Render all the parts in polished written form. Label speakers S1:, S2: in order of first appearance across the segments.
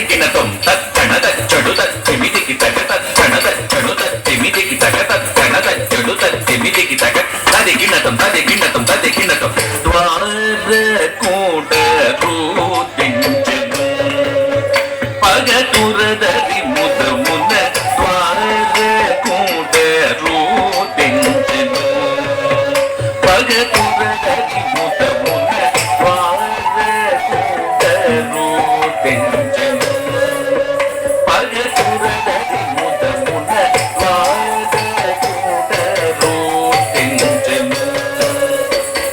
S1: తదికిన తొం తత్తణ తచ్చడు తత్తిమిదికి తగ తత్తణ తచ్చడు తత్తిమిదికి తగ తత్తణ తచ్చడు తత్తిమిదికి తగ తదికిన తొం తదికిన తొం తదికిన తొం ద్వారకూట రూతించెను పగతురదరి ముదమున ద్వారకూట రూతించెను పగతురదరి ముదమున ద్వారకూట రూతించెను పగతురదరి ముదమున ద్వారకూట రూతించెను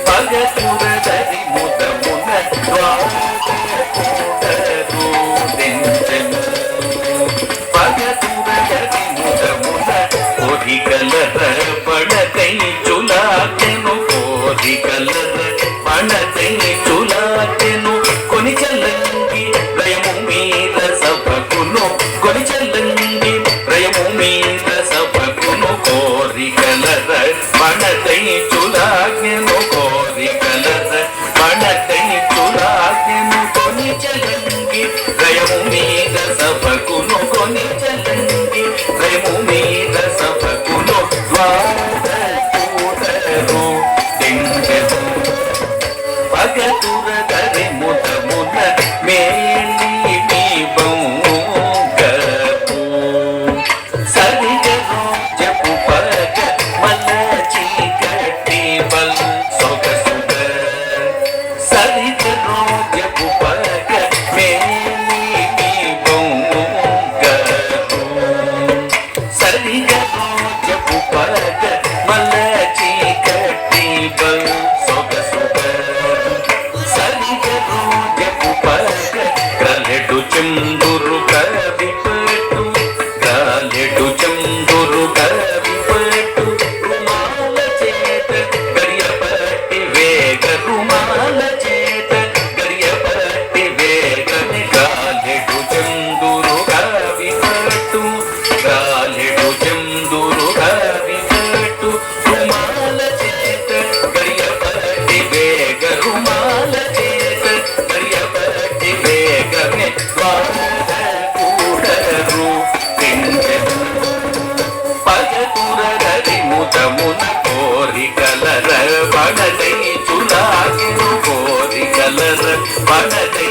S1: పగతురదరి ముదమున ద్వారకూట రూతించెను పగతురదరి ముదమున కోరికలర పడకై చులాకెను కోరికలర పడకై చులాకెను కొని చల్లంగి లయము మీర సభకును కొని చల్లంగి లయము మీర సభకును కోరికలర పడకై చులాకెను కోరికలర పడకై చులాకెను కొని చల్లంగి లయము మీర సభకును కొని చల్లంగి లయము మీర సభకును ద్వారకూటరు దించెను పగతురదరి ముదమున మేలి బౌగపు సరిగను జపు పగ మలచి కట్టి బల్ సొగసుగ సరిగను జపు పగ మేలి బౌగపు సరిగను జపు పగ మలచి కట్టి బల్ సొగసుగ సరిగను జపు పగ గ్రలెడు చందురు కవిపట్టు గ్రలెడు చందురు కవిపట్టు రుమాల చేత గరియపట్టి వేగ రుమాల చేత గరియపట్టి వేగని గాలెడు చందురు కవిపట్టు గాలెడు చందురు కవిపట్టు రుమాల చేత గరియపట్టి వేగ రుమాల చేత గరియపట్టి వేగని ద్వారకూటరు దించెను పగతురదరి ముదమున కోరికలర పడదై చులాకెను కోరికలర పడదై